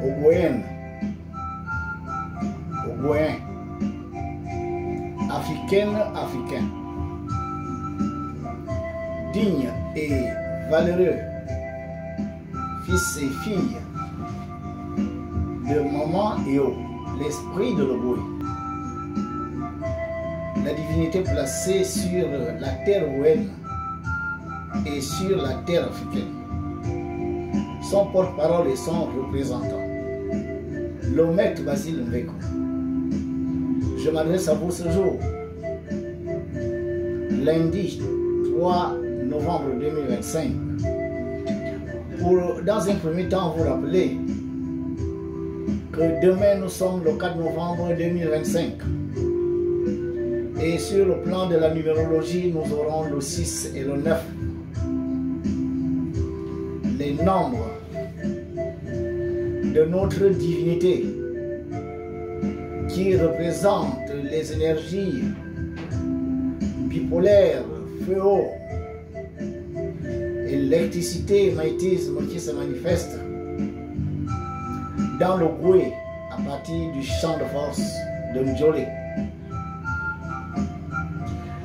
Ogoyen, Ogoyen, africaine, africain, digne et valeureux, fils et filles de maman et l'esprit de l'Ogoye, la divinité placée sur la terre ouéenne et sur la terre africaine, son porte-parole et son représentant, le maître Basile Mbeko. Je m'adresse à vous ce jour, lundi 3 novembre 2025, pour dans un premier temps vous rappeler que demain nous sommes le 4 novembre 2025 et sur le plan de la numérologie nous aurons le 6 et le 9. Les nombres de notre divinité qui représentent les énergies bipolaires, feu haut, électricité et magnétisme qui se manifestent dans le Goué à partir du champ de force de Ndjolé.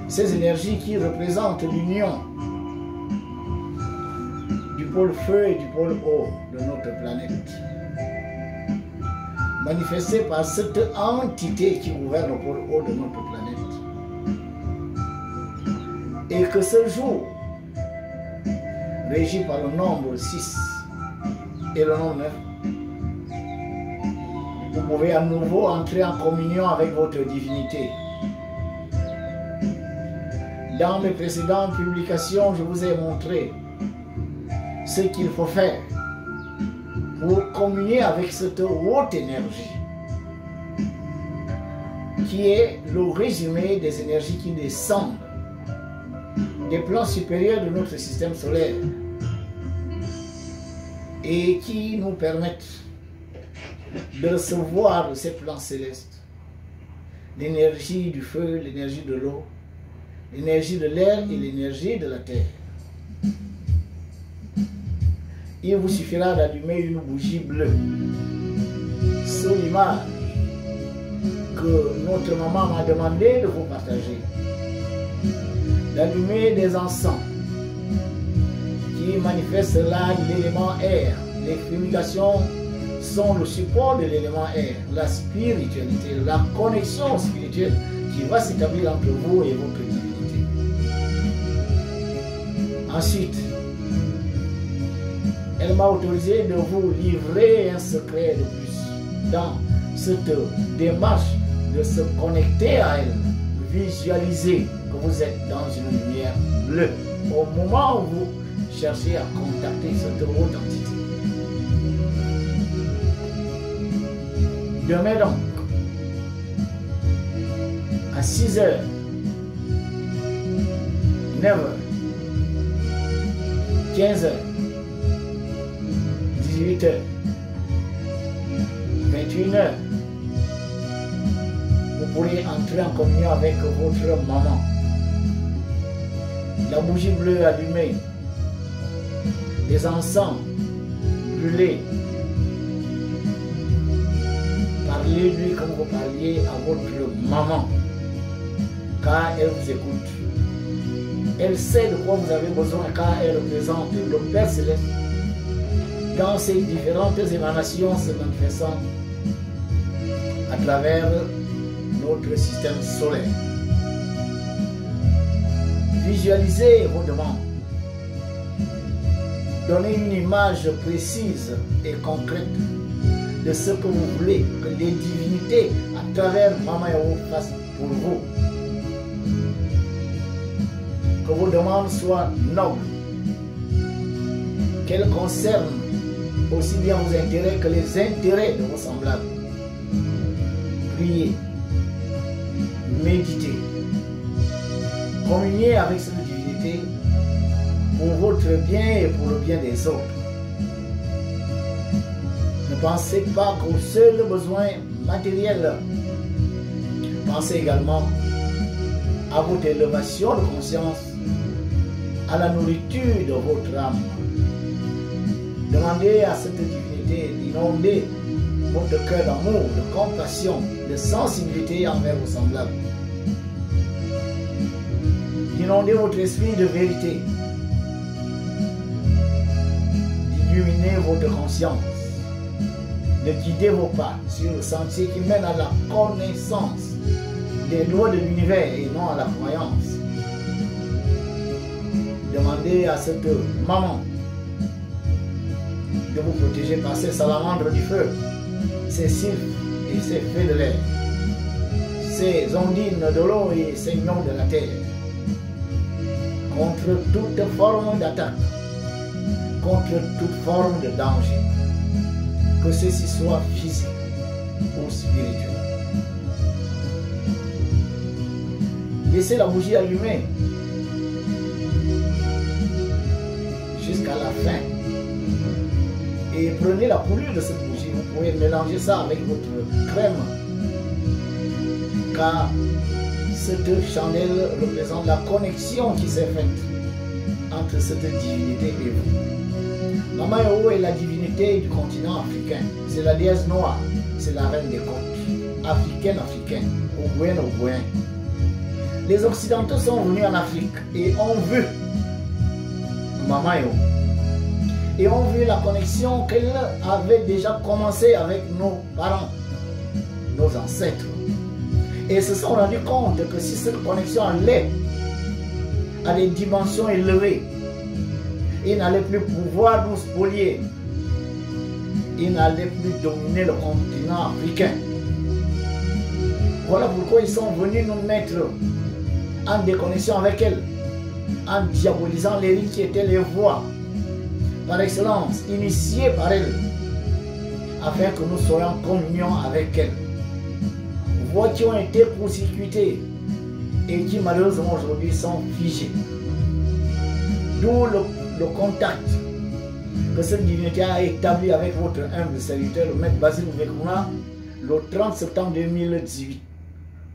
Ces énergies qui représentent l'union du pôle feu et du pôle eau de notre planète, manifestées par cette entité qui gouverne le pôle haut de notre planète. Et que ce jour, régi par le nombre 6 et le nombre 9, vous pouvez à nouveau entrer en communion avec votre divinité. Dans mes précédentes publications, je vous ai montré ce qu'il faut faire pour communier avec cette haute énergie qui est le résumé des énergies qui descendent des plans supérieurs de notre système solaire et qui nous permettent de recevoir de ces plans célestes l'énergie du feu, l'énergie de l'eau, l'énergie de l'air et l'énergie de la terre. Il vous suffira d'allumer une bougie bleue sous l'image que notre maman m'a demandé de vous partager. D'allumer des encens qui manifestent là l'élément air. Les fumigations sont le support de l'élément air, la spiritualité, la connexion spirituelle qui va s'établir entre vous et votre divinité. Ensuite, elle m'a autorisé de vous livrer un secret de plus dans cette démarche de se connecter à elle, visualiser que vous êtes dans une lumière bleue au moment où vous cherchez à contacter cette haute entité. Demain donc, à 6 h, 9 h, 15 h, 18 h, 21 h, vous pourrez entrer en communion avec votre maman. La bougie bleue allumée, les encens brûlés. Parlez-lui comme vous parliez à votre maman, car elle vous écoute. Elle sait de quoi vous avez besoin, car elle représente le Père Céleste dans ses différentes émanations se manifestant à travers notre système solaire. Visualisez vos demandes. Donnez une image précise et concrète de ce que vous voulez que les divinités à travers Maman Yahoo fassent pour vous. Que vos demandes soient nobles, qu'elles concernent aussi bien vos intérêts que les intérêts de vos semblables. Priez, méditez, communiez avec cette divinité pour votre bien et pour le bien des autres. Ne pensez pas qu'aux seuls besoins matériels. Pensez également à votre élévation de conscience, à la nourriture de votre âme. Demandez à cette divinité d'inonder votre cœur d'amour, de compassion, de sensibilité envers vos semblables. D'inonder votre esprit de vérité. D'illuminer votre conscience. De guider vos pas sur le sentier qui mène à la connaissance des lois de l'univers et non à la croyance. Demandez à cette maman de vous protéger par ses salamandres du feu, ses sylphes et ses fées de l'air, ses ondines de l'eau et ses lions de la terre, contre toute forme d'attaque, contre toute forme de danger, que ceci soit physique ou spirituel. Laissez la bougie allumée jusqu'à la fin. Et prenez la coulure de cette bougie. Vous pouvez mélanger ça avec votre crème. Car cette chandelle représente la connexion qui s'est faite entre cette divinité et vous. Mama Yao est la divinité du continent africain. C'est la déesse noire. C'est la reine des côtes. Africaine, Ogouen, Ogouen. Les Occidentaux sont venus en Afrique et ont vu Mama Yao. Et ont vu la connexion qu'elle avait déjà commencé avec nos parents, nos ancêtres. Et se sont rendus compte que si cette connexion allait à des dimensions élevées, il n'allait plus pouvoir nous spolier. Il n'allait plus dominer le continent africain. Voilà pourquoi ils sont venus nous mettre en déconnexion avec elle, en diabolisant les rites qui étaient les voies par excellence, initiées par elle, afin que nous soyons en communion avec elle. Voies qui ont été court-circuitées et qui malheureusement aujourd'hui sont figées. D'où le contact que cette divinité a établi avec votre humble serviteur, le maître Basile Mvekuna, le 30 septembre 2018,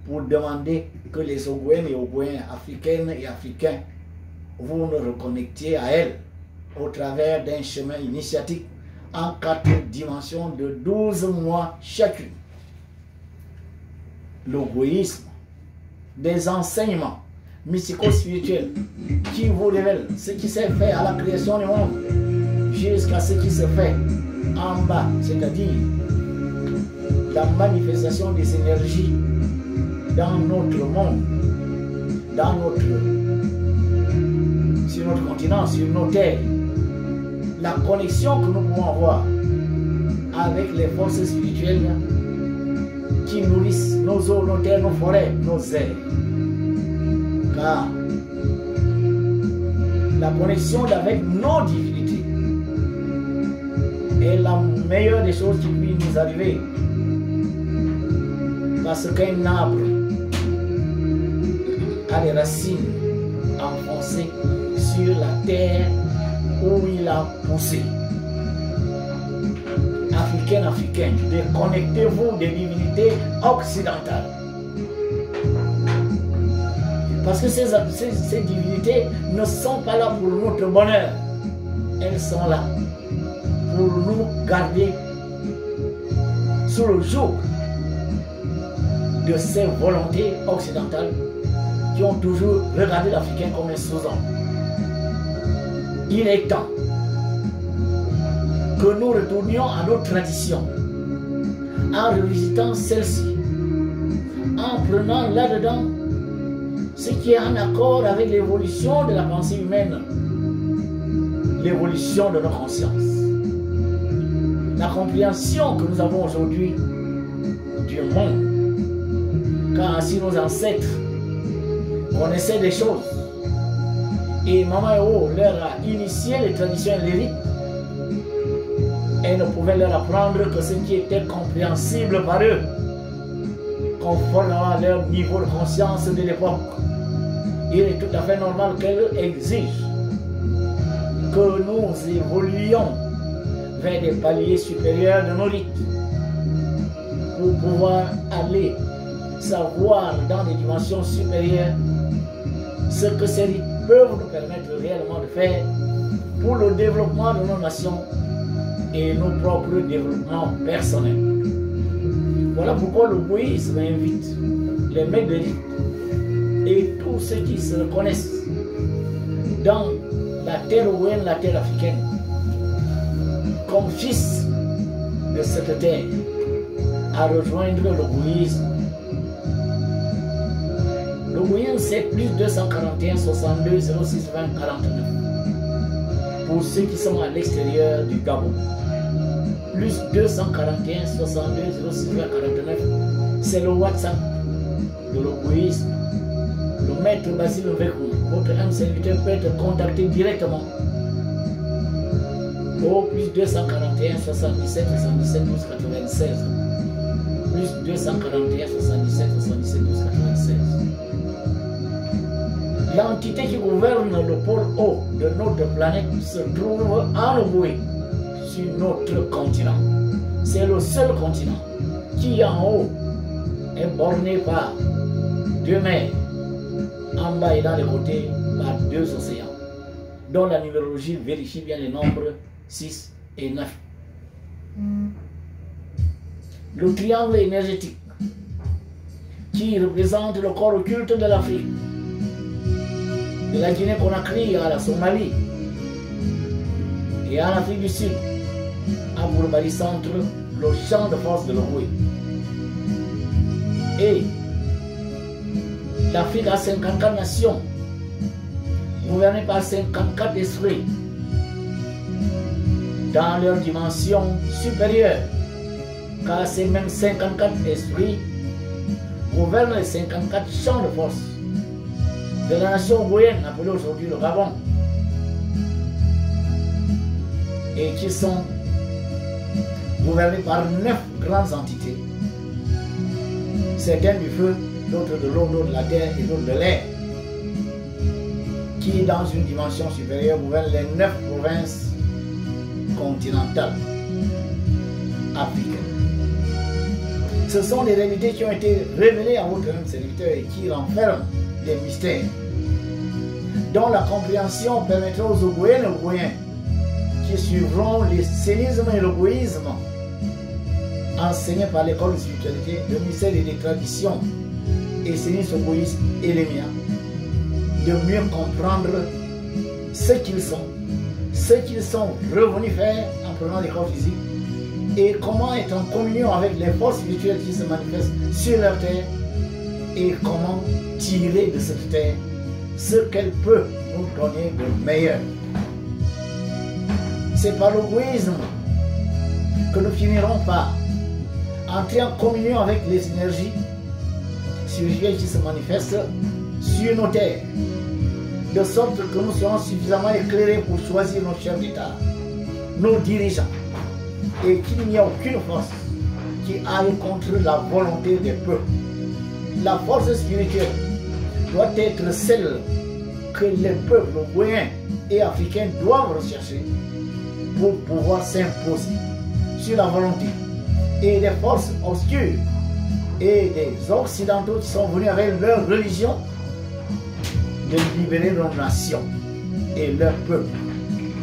pour demander que les Ogoouènes et Ogoouèens, africaines et africains, vous nous reconnectiez à elle au travers d'un chemin initiatique en 4 dimensions de 12 mois chacune. L'ogoïsme, des enseignements mystico-spirituels qui vous révèlent ce qui s'est fait à la création du monde jusqu'à ce qui se fait en bas, c'est-à-dire la manifestation des énergies dans notre monde, sur notre continent, sur nos terres. La connexion que nous pouvons avoir avec les forces spirituelles qui nourrissent nos eaux, nos terres, nos forêts, nos airs. Car la connexion avec nos divinités est la meilleure des choses qui puissent nous arriver. Parce qu'un arbre a des racines enfoncées sur la terre où il a poussé. Africains, déconnectez-vous des divinités occidentales. Parce que ces divinités ne sont pas là pour notre bonheur. Elles sont là pour nous garder sous le joug de ces volontés occidentales qui ont toujours regardé l'Africain comme un sous-homme. Il est temps que nous retournions à nos traditions en revisitant celles-ci, en prenant là-dedans ce qui est en accord avec l'évolution de la pensée humaine, l'évolution de nos consciences, la compréhension que nous avons aujourd'hui du monde. Car si nos ancêtres connaissaient des choses et Mama Yao leur a initié les traditions et les rites, elle ne pouvait leur apprendre que ce qui était compréhensible par eux, conformément à leur niveau de conscience de l'époque. Il est tout à fait normal qu'elle exige que nous évoluions vers des paliers supérieurs de nos rites pour pouvoir aller savoir dans des dimensions supérieures ce que ces rites peuvent nous permettre réellement de faire pour le développement de nos nations et nos propres développements personnels. Voilà pourquoi le bouddhisme invite les maîtres de rite et tous ceux qui se reconnaissent dans la terre ougouienne, la terre africaine, comme fils de cette terre, à rejoindre le bouddhisme. Le bouddhisme, c'est plus 241 62 06 20 49 pour ceux qui sont à l'extérieur du Gabon. Plus 241 62 06 20 49, c'est le WhatsApp de l'Ogoïsme. Le maître Basile Vekou, votre âme serviteur, peut être contacté directement au plus 241 77 77 12 96. Plus 241 77 77 12 96. L'entité qui gouverne le pôle haut de notre planète se trouve en Ogooué, sur notre continent. C'est le seul continent qui en haut est borné par 2 mers, en bas et dans les côtés par 2 océans, dont la numérologie vérifie bien les nombres 6 et 9. Le triangle énergétique qui représente le corps occulte de l'Afrique, de la Guinée-Conakry à la Somalie et en Afrique du Sud, a pour barycentre le champ de force de l'Ogooué. Et l'Afrique a 54 nations, gouvernées par 54 esprits, dans leur dimension supérieure, car ces mêmes 54 esprits gouvernent les 54 champs de force de la nation ougouienne, appelée aujourd'hui le Gabon, et qui sont gouvernés par 9 grandes entités, certaines du feu, d'autres de l'eau, d'autres de la terre et d'autres de l'air, qui dans une dimension supérieure gouvernent les 9 provinces continentales africaines. Ce sont des réalités qui ont été révélées à votre serviteur et qui renferment des mystères dont la compréhension permettra aux Ogoouéennes et Ogoouéens qui suivront le sénisme et le bouddhisme enseignés par l'école de spiritualité, de mystère et des traditions et sénisme bouddhisme et les miens, de mieux comprendre ce qu'ils sont revenus faire en prenant les corps physiques et comment être en communion avec les forces spirituelles qui se manifestent sur leur terre et comment tirer de cette terre ce qu'elle peut nous donner de meilleur. C'est par le bouddhisme que nous finirons par entrer en communion avec les énergies spirituelles qui se manifestent sur nos terres, de sorte que nous serons suffisamment éclairés pour choisir nos chefs d'État, nos dirigeants, et qu'il n'y a aucune force qui aille contre la volonté des peuples. La force spirituelle doit être celle que les peuples ougouéens et africains doivent rechercher pour pouvoir s'imposer sur la volonté et des forces obscures et des occidentaux qui sont venus avec leur religion de libérer nos nations et leur peuple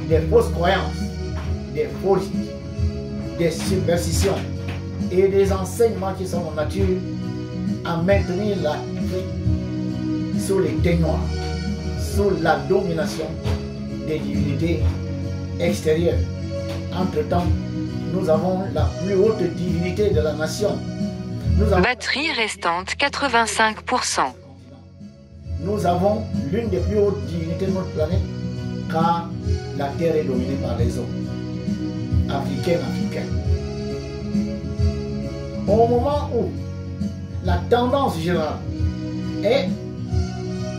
des fausses croyances, des folies, des superstitions et des enseignements qui sont en nature à maintenir l'Afrique sous les témoins, sous la domination des divinités extérieures. Entre-temps, nous avons la plus haute divinité de la nation. Batterie restante 85%. Nous avons l'une des plus hautes divinités de notre planète, car la Terre est dominée par les hommes, africains. Au moment où la tendance générale est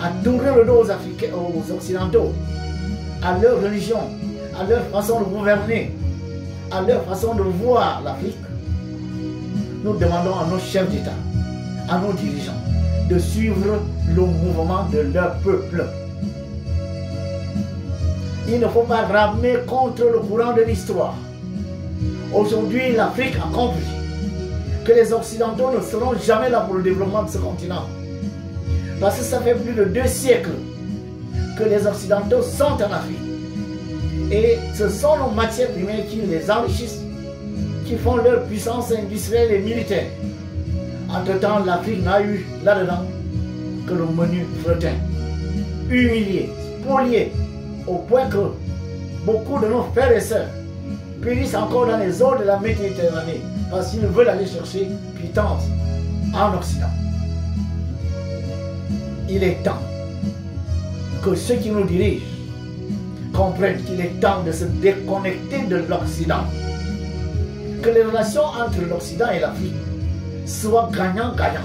à tourner le dos aux Africains, aux Occidentaux, à leur religion, à leur façon de gouverner, à leur façon de voir l'Afrique, nous demandons à nos chefs d'État, à nos dirigeants, de suivre le mouvement de leur peuple. Il ne faut pas ramer contre le courant de l'histoire. Aujourd'hui, l'Afrique a compris que les Occidentaux ne seront jamais là pour le développement de ce continent. Parce que ça fait plus de 2 siècles que les Occidentaux sont en Afrique. Et ce sont nos matières premières qui les enrichissent, qui font leur puissance industrielle et militaire. Entre-temps, l'Afrique n'a eu là-dedans que le menu fretin, humilié, spolié, au point que beaucoup de nos frères et sœurs périssent encore dans les eaux de la Méditerranée parce qu'ils veulent aller chercher pitance en Occident. Il est temps que ceux qui nous dirigent comprennent qu'il est temps de se déconnecter de l'Occident. Que les relations entre l'Occident et l'Afrique soient gagnant-gagnant.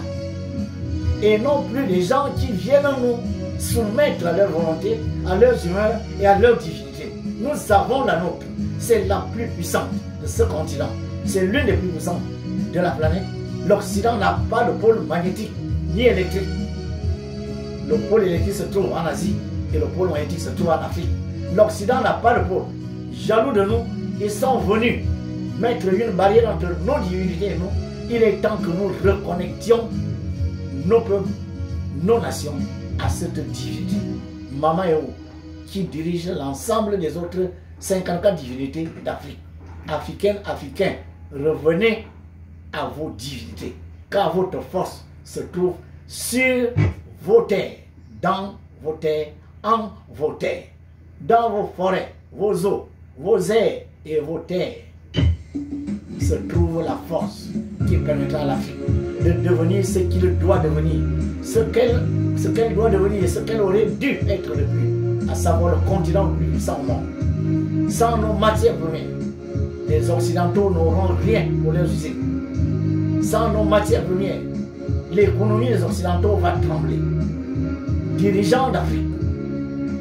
Et non plus des gens qui viennent nous soumettre à leur volonté, à leurs humeurs et à leur divinité. Nous avons la nôtre. C'est la plus puissante de ce continent. C'est l'une des plus puissantes de la planète. L'Occident n'a pas de pôle magnétique ni électrique. Le pôle électrique se trouve en Asie et le pôle magnétique se trouve en Afrique. L'Occident n'a pas de pôle. Jaloux de nous, ils sont venus mettre une barrière entre nos divinités et nous. Il est temps que nous reconnections nos peuples, nos nations à cette divinité. Mama Yahou, qui dirige l'ensemble des autres 54 divinités d'Afrique. Africaines, Africains, revenez à vos divinités, car votre force se trouve sur vos terres, dans vos terres, en vos terres, dans vos forêts, vos eaux, vos airs et vos terres se trouve la force qui permettra à l'Afrique de devenir ce qu'il doit devenir, ce qu'elle doit devenir et ce qu'elle aurait dû être depuis, à savoir le continent le plus puissant au monde. Sans nos matières premières, les Occidentaux n'auront rien pour leurs usines. Sans nos matières premières, l'économie des Occidentaux va trembler. Dirigeants d'Afrique,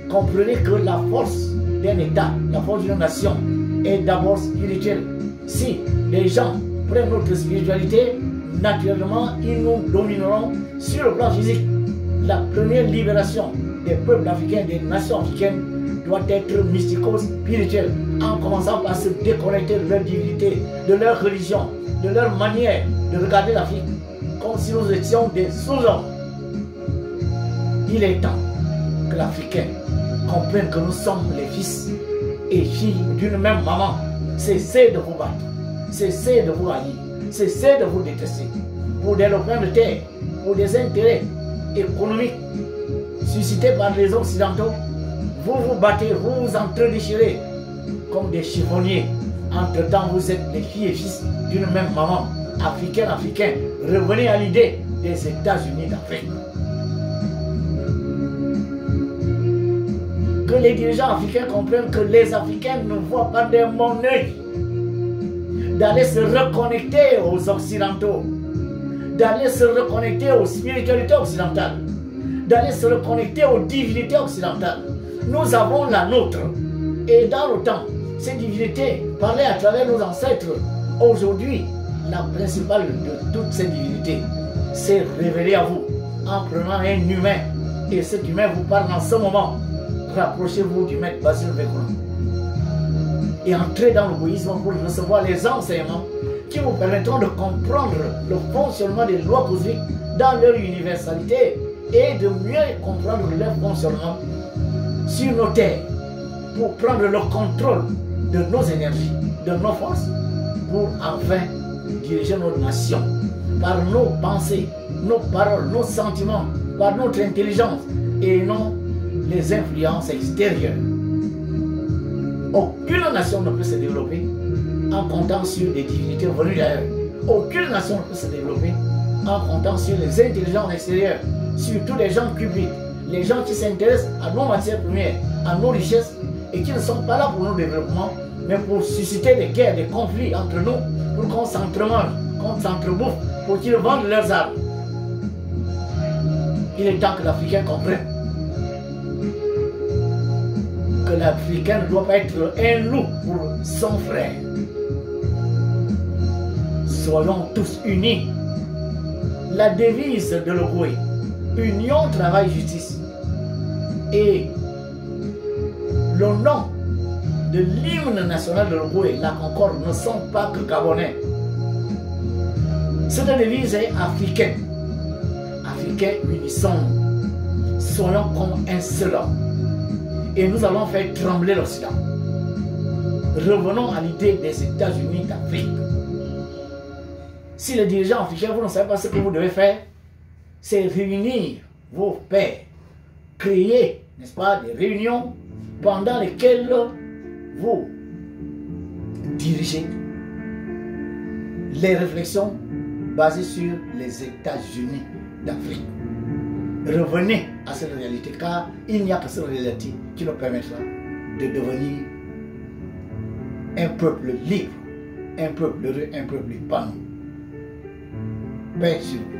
comprenez que la force d'un État, la force d'une nation est d'abord spirituelle. Si les gens prennent notre spiritualité, naturellement, ils nous domineront sur le plan physique. La première libération des peuples africains, des nations africaines, doit être mystico-spirituelle, en commençant par se déconnecter de leur divinité, de leur religion, de leur manière de regarder l'Afrique, comme si nous étions des sous-hommes. Il est temps que l'Africain comprenne que nous sommes les fils et filles d'une même maman. Cessez de vous battre, cessez de vous haïr, cessez de vous détester. Pour des lopins de terre, pour des intérêts économiques suscités par les Occidentaux, vous vous battez, vous vous entredéchirez comme des chiffonniers. Entre-temps, vous êtes les filles et fils d'une même maman. Africains, Africains, revenez à l'idée des États-Unis d'Afrique. Que les dirigeants africains comprennent que les Africains ne voient pas d'un bon œil d'aller se reconnecter aux Occidentaux, d'aller se reconnecter aux spiritualités occidentales, d'aller se reconnecter aux divinités occidentales. Nous avons la nôtre. Et dans le temps, ces divinités parlaient à travers nos ancêtres. Aujourd'hui, la principale de toutes ces divinités s'est révélée à vous en prenant un humain. Et cet humain vous parle en ce moment. Rapprochez-vous du maître Basile Vécoula et entrez dans l'égoïsme pour recevoir les enseignements qui vous permettront de comprendre le fonctionnement des lois cosmiques dans leur universalité et de mieux comprendre leur fonctionnement sur nos terres pour prendre le contrôle de nos énergies, de nos forces, pour enfin diriger nos nations par nos pensées, nos paroles, nos sentiments, par notre intelligence et non les influences extérieures. Aucune nation ne peut se développer en comptant sur des divinités venues d'ailleurs. Aucune nation ne peut se développer en comptant sur les intelligences extérieures, surtout les gens publics, les gens qui s'intéressent à nos matières premières, à nos richesses et qui ne sont pas là pour nos développements, mais pour susciter des guerres, des conflits entre nous, pour qu'on s'entremange, qu'on s'entrebouffe, pour qu'ils vendent leurs armes. Il est temps que l'Africain comprenne que l'Africain ne doit pas être un loup pour son frère. Soyons tous unis. La devise de l'Ogooué, union, travail, justice. Et le nom de l'hymne national de l'Ogooué, la Concorde, ne sont pas que gabonais. Cette devise est africaine. Africains unissons. Soyons comme un seul homme. Et nous allons faire trembler l'Occident. Revenons à l'idée des États-Unis d'Afrique. Si les dirigeants africains, vous ne savez pas ce que vous devez faire, c'est réunir vos pairs, créer, n'est-ce pas, des réunions pendant lesquelles vous dirigez les réflexions basées sur les États-Unis d'Afrique. Revenez à cette réalité, car il n'y a que cette réalité qui nous permettra de devenir un peuple libre, un peuple heureux, un peuple épanoui. Paix sur vous.